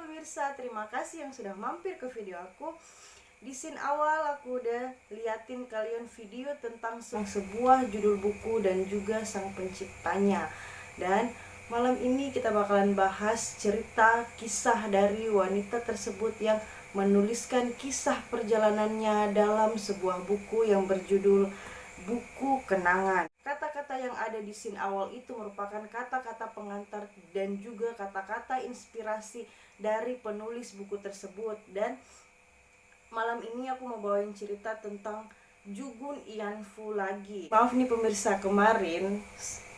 pemirsa, terima kasih yang sudah mampir ke video aku. Di scene awal aku udah liatin kalian video tentang sebuah judul buku dan juga sang penciptanya. Dan malam ini kita bakalan bahas cerita kisah dari wanita tersebut yang menuliskan kisah perjalanannya dalam sebuah buku yang berjudul Buku Kenangan. Kata-kata yang ada di scene awal itu merupakan kata-kata pengantar dan juga kata-kata inspirasi dari penulis buku tersebut. Dan malam ini aku mau bawain cerita tentang Jugun Ianfu lagi. Maaf nih pemirsa, kemarin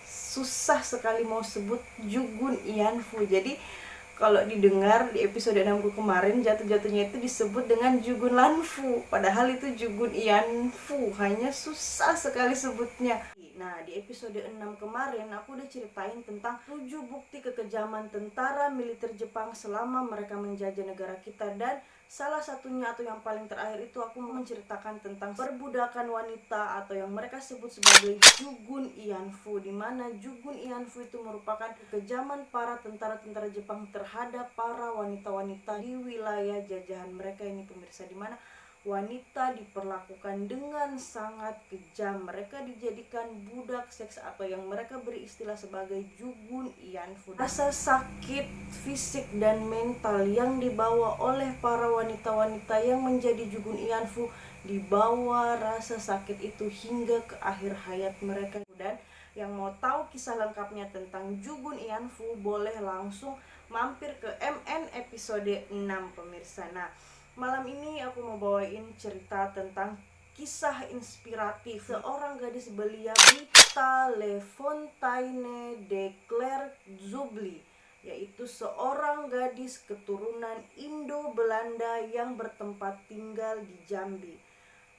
susah sekali mau sebut Jugun Ianfu. Jadi kalau didengar di episode 6 kemarin, jatuh-jatuhnya itu disebut dengan Jugun Lanfu, padahal itu Jugun Ianfu, hanya susah sekali sebutnya. Nah, di episode 6 kemarin aku udah ceritain tentang 7 bukti kekejaman tentara militer Jepang selama mereka menjajah negara kita, dan salah satunya atau yang paling terakhir itu aku menceritakan tentang perbudakan wanita atau yang mereka sebut sebagai Jugun Ianfu, di mana Jugun Ianfu itu merupakan kekejaman para tentara-tentara Jepang terhadap para wanita-wanita di wilayah jajahan mereka ini pemirsa, di mana wanita diperlakukan dengan sangat kejam. Mereka dijadikan budak seks atau yang mereka beri istilah sebagai Jugun Ianfu. Rasa sakit fisik dan mental yang dibawa oleh para wanita-wanita yang menjadi Jugun Ianfu, dibawa rasa sakit itu hingga ke akhir hayat mereka. Dan yang mau tahu kisah lengkapnya tentang Jugun Ianfu, boleh langsung mampir ke MN episode 6 pemirsa. Nah, malam ini aku mau bawain cerita tentang kisah inspiratif seorang gadis belia Rita Le Fontaine de Clercq-Zubly, yaitu seorang gadis keturunan Indo-Belanda yang bertempat tinggal di Jambi.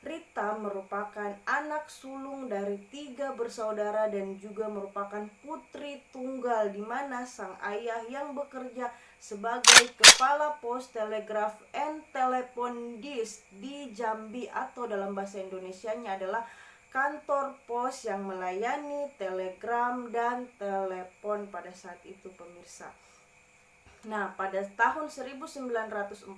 Rita merupakan anak sulung dari 3 bersaudara dan juga merupakan putri tunggal, di mana sang ayah yang bekerja sebagai kepala pos telegraf and telepon disk di Jambi, atau dalam bahasa Indonesianya adalah kantor pos yang melayani telegram dan telepon pada saat itu pemirsa. Nah, pada tahun 1942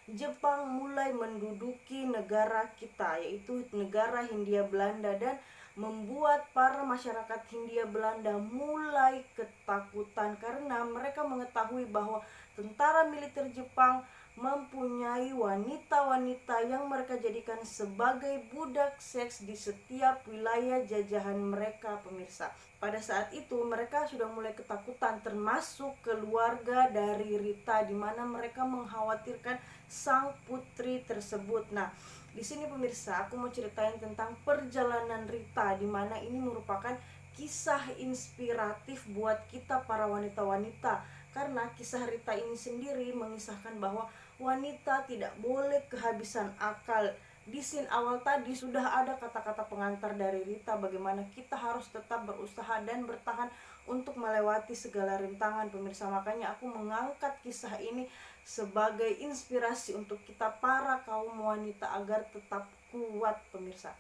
Jepang mulai menduduki negara kita, yaitu negara Hindia Belanda, dan membuat para masyarakat Hindia Belanda mulai ketakutan karena mereka mengetahui bahwa tentara militer Jepang mempunyai wanita-wanita yang mereka jadikan sebagai budak seks di setiap wilayah jajahan mereka pemirsa. Pada saat itu mereka sudah mulai ketakutan, termasuk keluarga dari Rita, di mana mereka mengkhawatirkan sang putri tersebut. Nah, di sini pemirsa aku mau ceritain tentang perjalanan Rita, di mana ini merupakan kisah inspiratif buat kita para wanita-wanita, karena kisah Rita ini sendiri mengisahkan bahwa wanita tidak boleh kehabisan akal. Di scene awal tadi sudah ada kata-kata pengantar dari Rita bagaimana kita harus tetap berusaha dan bertahan untuk melewati segala rintangan pemirsa. Makanya aku mengangkat kisah ini sebagai inspirasi untuk kita para kaum wanita agar tetap kuat pemirsa.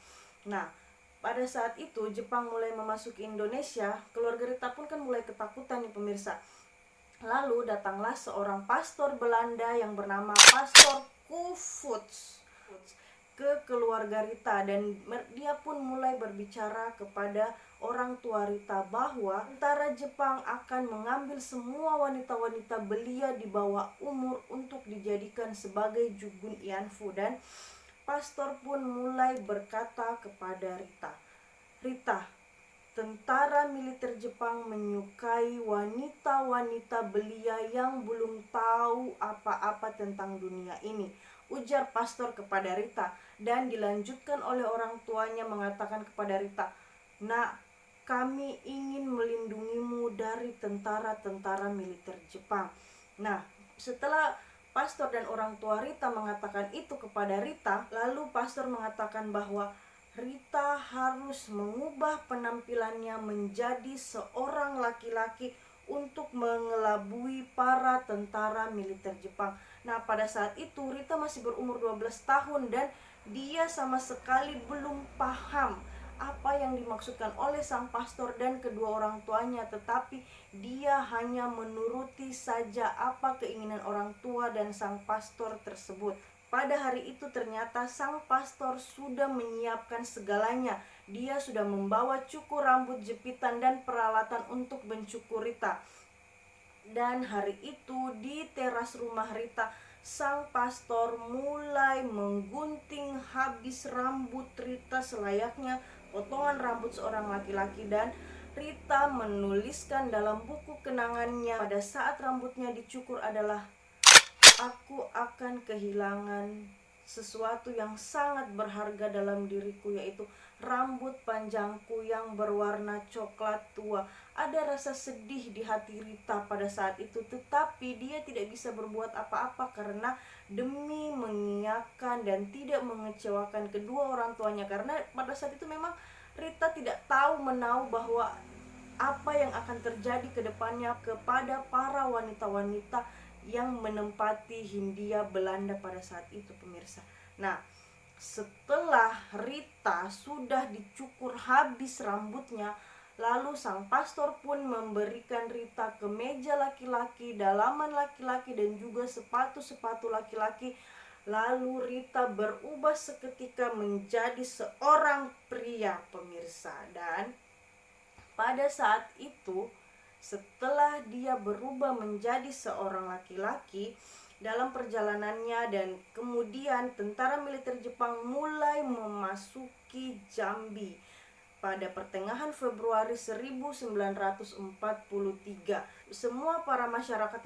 Nah, pada saat itu Jepang mulai memasuki Indonesia, keluarga Rita pun kan mulai ketakutan nih pemirsa. Lalu datanglah seorang pastor Belanda yang bernama Pastor Koevoets ke keluarga Rita, dan dia pun mulai berbicara kepada orang tua Rita bahwa tentara Jepang akan mengambil semua wanita-wanita belia di bawah umur untuk dijadikan sebagai Jugun Ianfu. Dan pastor pun mulai berkata kepada Rita, "Rita, tentara militer Jepang menyukai wanita-wanita belia yang belum tahu apa-apa tentang dunia ini," ujar pastor kepada Rita. Dan dilanjutkan oleh orang tuanya mengatakan kepada Rita, "Nak, kami ingin melindungimu dari tentara-tentara militer Jepang." Nah, setelah pastor dan orang tua Rita mengatakan itu kepada Rita, lalu pastor mengatakan bahwa Rita harus mengubah penampilannya menjadi seorang laki-laki untuk mengelabui para tentara militer Jepang. Nah, pada saat itu Rita masih berumur 12 tahun dan dia sama sekali belum paham apa yang dimaksudkan oleh sang pastor dan kedua orang tuanya, tetapi dia hanya menuruti saja apa keinginan orang tua dan sang pastor tersebut. Pada hari itu ternyata sang pastor sudah menyiapkan segalanya. Dia sudah membawa cukur rambut, jepitan, dan peralatan untuk mencukur Rita. Dan hari itu di teras rumah Rita, sang pastor mulai menggunting habis rambut Rita selayaknya potongan rambut seorang laki-laki, dan Rita menuliskan dalam buku kenangannya pada saat rambutnya dicukur adalah, "Aku akan kehilangan sesuatu yang sangat berharga dalam diriku, yaitu rambut panjangku yang berwarna coklat tua." Ada rasa sedih di hati Rita pada saat itu, tetapi dia tidak bisa berbuat apa-apa karena demi mengiyakan dan tidak mengecewakan kedua orang tuanya. Karena pada saat itu memang Rita tidak tahu menahu bahwa apa yang akan terjadi ke depannya kepada para wanita-wanita yang menempati Hindia Belanda pada saat itu, pemirsa. Nah, setelah Rita sudah dicukur habis rambutnya, lalu sang pastor pun memberikan Rita kemeja laki-laki, dalaman laki-laki, dan juga sepatu-sepatu laki-laki. Lalu Rita berubah seketika menjadi seorang pria, pemirsa. Dan pada saat itu, setelah dia berubah menjadi seorang laki-laki dalam perjalanannya, dan kemudian tentara militer Jepang mulai memasuki Jambi pada pertengahan Februari 1943. Semua para masyarakat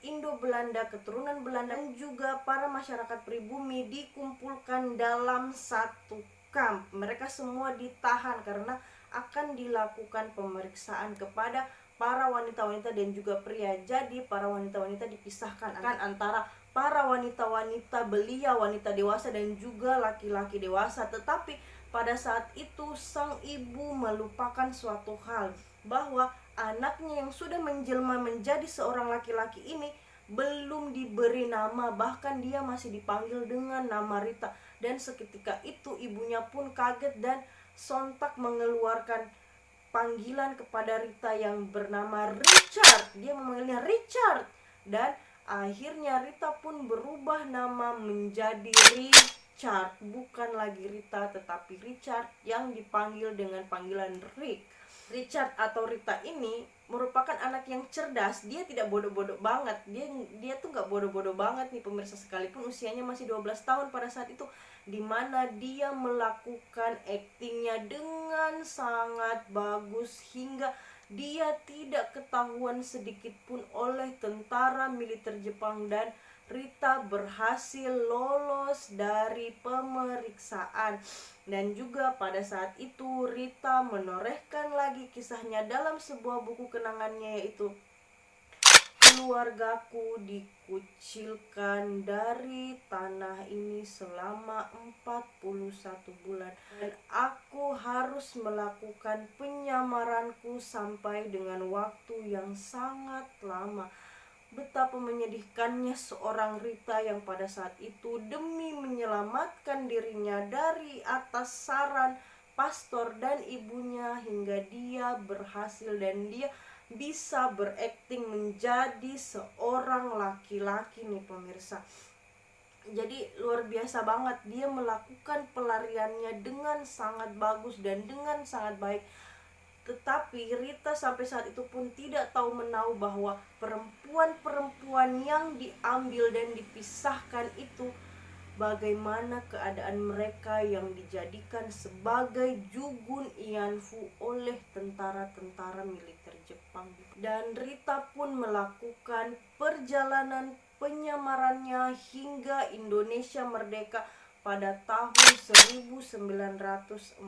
Indo-Belanda, keturunan Belanda, dan juga para masyarakat pribumi dikumpulkan dalam satu kamp. Mereka semua ditahan karena akan dilakukan pemeriksaan kepada para wanita-wanita dan juga pria. Jadi para wanita-wanita dipisahkan antara para wanita-wanita belia, wanita dewasa, dan juga laki-laki dewasa. Tetapi pada saat itu sang ibu melupakan suatu hal, bahwa anaknya yang sudah menjelma menjadi seorang laki-laki ini belum diberi nama, bahkan dia masih dipanggil dengan nama Rita. Dan seketika itu ibunya pun kaget dan sontak mengeluarkan panggilan kepada Rita yang bernama Richard. Dia memanggilnya Richard, dan akhirnya Rita pun berubah nama menjadi Richard. Bukan lagi Rita, tetapi Richard yang dipanggil dengan panggilan Rick. Richard atau Rita ini merupakan anak yang cerdas. Dia tidak bodoh-bodoh banget. Dia tuh gak bodoh-bodoh banget nih, pemirsa, sekalipun usianya masih 12 tahun pada saat itu, dimana dia melakukan aktingnya dengan sangat bagus hingga dia tidak ketahuan sedikit pun oleh tentara militer Jepang, dan Rita berhasil lolos dari pemeriksaan. Dan juga pada saat itu Rita menorehkan lagi kisahnya dalam sebuah buku kenangannya, yaitu, "Keluargaku dikucilkan dari tanah ini selama 41 bulan dan aku harus melakukan penyamaranku sampai dengan waktu yang sangat lama." Betapa menyedihkannya seorang Rita yang pada saat itu demi menyelamatkan dirinya dari atas saran pastor dan ibunya, hingga dia berhasil dan dia bisa berakting menjadi seorang laki-laki nih, pemirsa. Jadi luar biasa banget, dia melakukan pelariannya dengan sangat bagus dan dengan sangat baik. Tetapi Rita sampai saat itu pun tidak tahu menahu bahwa perempuan-perempuan yang diambil dan dipisahkan itu, bagaimana keadaan mereka yang dijadikan sebagai Jugun Ianfu oleh tentara-tentara militer Jepang. Dan Rita pun melakukan perjalanan penyamarannya hingga Indonesia merdeka pada tahun 1945.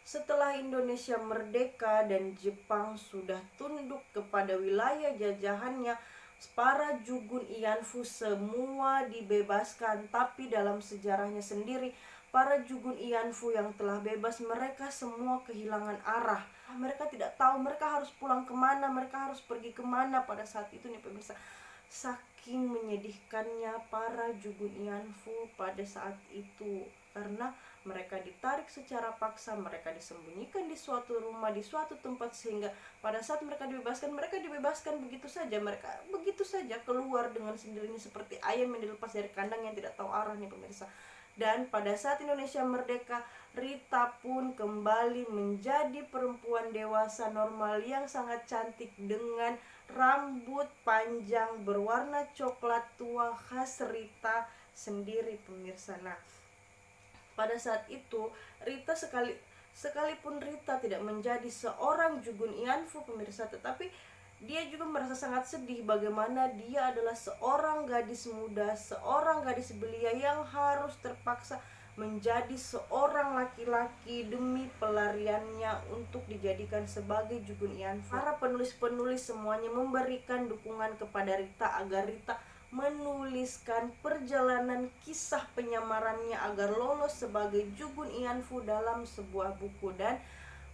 Setelah Indonesia merdeka dan Jepang sudah tunduk kepada wilayah jajahannya, para Jugun Ianfu semua dibebaskan. Tapi dalam sejarahnya sendiri, para Jugun Ianfu yang telah bebas, mereka semua kehilangan arah. Mereka tidak tahu mereka harus pulang kemana, mereka harus pergi kemana pada saat itu nih, pemirsa. Saking menyedihkannya para Jugun Ianfu pada saat itu, karena mereka ditarik secara paksa, mereka disembunyikan di suatu rumah, di suatu tempat, sehingga pada saat mereka dibebaskan begitu saja. Mereka begitu saja keluar dengan sendirinya seperti ayam yang dilepas dari kandang yang tidak tahu arah nih pemirsa. Dan pada saat Indonesia merdeka, Rita pun kembali menjadi perempuan dewasa normal yang sangat cantik dengan rambut panjang berwarna coklat tua khas Rita sendiri pemirsa. Nah, pada saat itu sekalipun Rita tidak menjadi seorang Jugun Ianfu pemirsa, tetapi dia juga merasa sangat sedih bagaimana dia adalah seorang gadis muda, seorang gadis belia yang harus terpaksa menjadi seorang laki-laki demi pelariannya untuk dijadikan sebagai Jugun Ianfu. Para penulis-penulis semuanya memberikan dukungan kepada Rita agar Rita menuliskan perjalanan kisah penyamarannya agar lolos sebagai Jugun Ianfu dalam sebuah buku, dan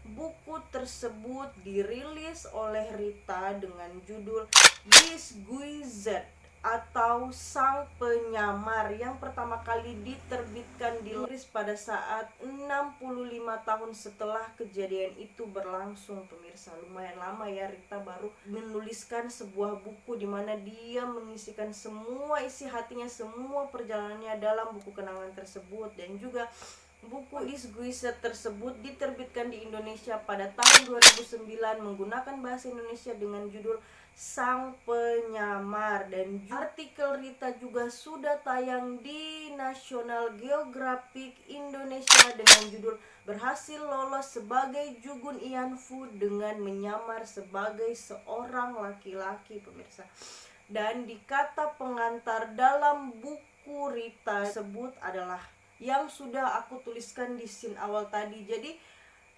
buku tersebut dirilis oleh Rita dengan judul Disguised atau Sang Penyamar, yang pertama kali diterbitkan di Inggris pada saat 65 tahun setelah kejadian itu berlangsung pemirsa. Lumayan lama ya Rita baru menuliskan sebuah buku di mana dia mengisikan semua isi hatinya, semua perjalanannya dalam buku kenangan tersebut. Dan juga buku Disguised tersebut diterbitkan di Indonesia pada tahun 2009 menggunakan bahasa Indonesia dengan judul Sang Penyamar. Dan artikel Rita juga sudah tayang di National Geographic Indonesia dengan judul Berhasil Lolos sebagai Jugun Ianfu dengan Menyamar sebagai Seorang Laki-laki pemirsa. Dan di kata pengantar dalam buku Rita tersebut adalah yang sudah aku tuliskan di scene awal tadi. Jadi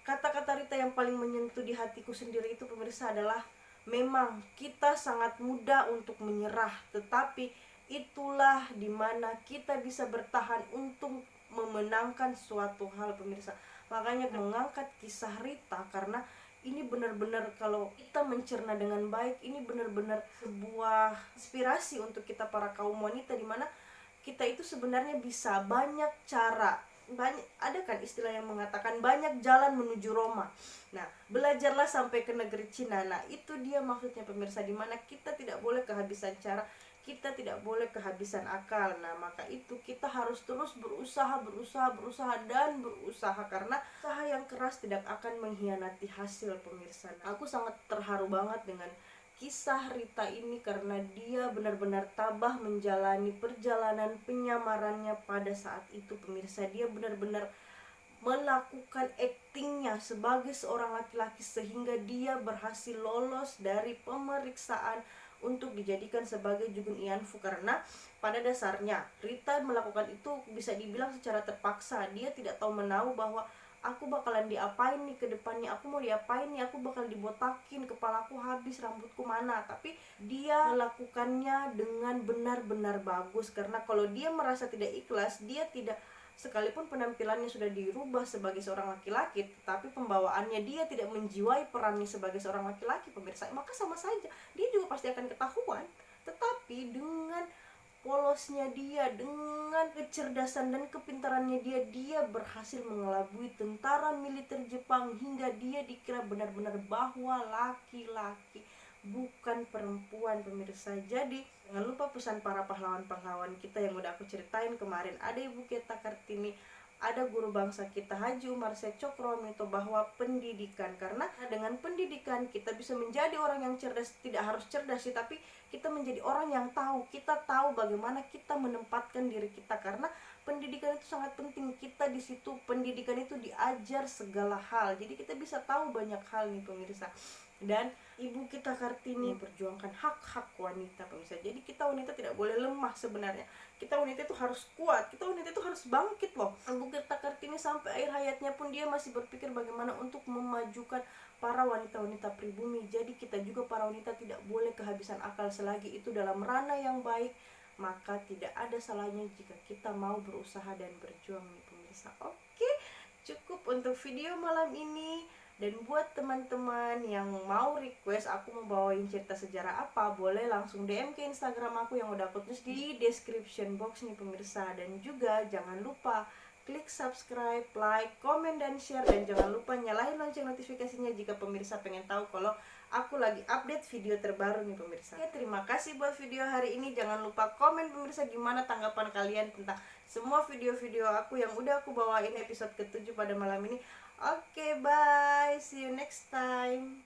kata-kata Rita yang paling menyentuh di hatiku sendiri itu pemirsa adalah, memang kita sangat mudah untuk menyerah, tetapi itulah dimana kita bisa bertahan untuk memenangkan suatu hal pemirsa. Makanya mengangkat kisah Rita karena ini benar-benar kalau kita mencerna dengan baik, ini benar-benar sebuah inspirasi untuk kita para kaum wanita, dimana kita itu sebenarnya bisa banyak cara, ada kan istilah yang mengatakan banyak jalan menuju Roma. Nah, belajarlah sampai ke negeri Cina. Nah, itu dia maksudnya pemirsa, dimana kita tidak boleh kehabisan cara, kita tidak boleh kehabisan akal. Nah, maka itu kita harus terus berusaha dan berusaha, karena usaha yang keras tidak akan mengkhianati hasil pemirsa. Nah, aku sangat terharu banget dengan kisah Rita ini karena dia benar-benar tabah menjalani perjalanan penyamarannya pada saat itu pemirsa. Dia benar-benar melakukan aktingnya sebagai seorang laki-laki sehingga dia berhasil lolos dari pemeriksaan untuk dijadikan sebagai Jugun Ianfu. Karena pada dasarnya Rita melakukan itu bisa dibilang secara terpaksa. Dia tidak tahu menahu bahwa aku bakalan diapain nih ke depannya, aku mau diapain nih, aku bakal dibotakin, kepalaku habis, rambutku mana. Tapi dia melakukannya dengan benar-benar bagus, karena kalau dia merasa tidak ikhlas, dia tidak, sekalipun penampilannya sudah dirubah sebagai seorang laki-laki, tetapi pembawaannya dia tidak menjiwai perannya sebagai seorang laki-laki pemirsa, maka sama saja dia juga pasti akan ketahuan. Tetapi dengan polosnya dia, dengan kecerdasan dan kepintarannya dia berhasil mengelabui tentara militer Jepang hingga dia dikira benar-benar bahwa laki-laki bukan perempuan pemirsa. Jadi jangan lupa pesan para pahlawan-pahlawan kita yang udah aku ceritain kemarin. Ada Ibu Keta Kartini, ada guru bangsa kita Haji Umar Said Cokroaminoto, bahwa pendidikan, karena dengan pendidikan kita bisa menjadi orang yang cerdas. Tidak harus cerdas sih, tapi kita menjadi orang yang tahu, kita tahu bagaimana kita menempatkan diri kita, karena pendidikan itu sangat penting. Kita di situ pendidikan itu diajar segala hal, jadi kita bisa tahu banyak hal nih pemirsa. Dan Ibu kita Kartini memperjuangkan hak-hak wanita pemirsa. Jadi kita wanita tidak boleh lemah sebenarnya. Kita wanita itu harus kuat, kita wanita itu harus bangkit loh. Ibu kita Kartini sampai akhir hayatnya pun dia masih berpikir bagaimana untuk memajukan para wanita-wanita pribumi. Jadi kita juga para wanita tidak boleh kehabisan akal. Selagi itu dalam ranah yang baik, maka tidak ada salahnya jika kita mau berusaha dan berjuang nih pemirsa. Oke, cukup untuk video malam ini. Dan buat teman-teman yang mau request aku mau bawain cerita sejarah apa, boleh langsung DM ke Instagram aku yang udah aku tulis di description box nih pemirsa. Dan juga jangan lupa klik subscribe, like, komen, dan share. Dan jangan lupa nyalain lonceng notifikasinya jika pemirsa pengen tahu kalau aku lagi update video terbaru nih pemirsa. Ya, terima kasih buat video hari ini. Jangan lupa komen pemirsa gimana tanggapan kalian tentang semua video-video aku yang udah aku bawain episode ke-7 pada malam ini. Oke, bye. See you next time.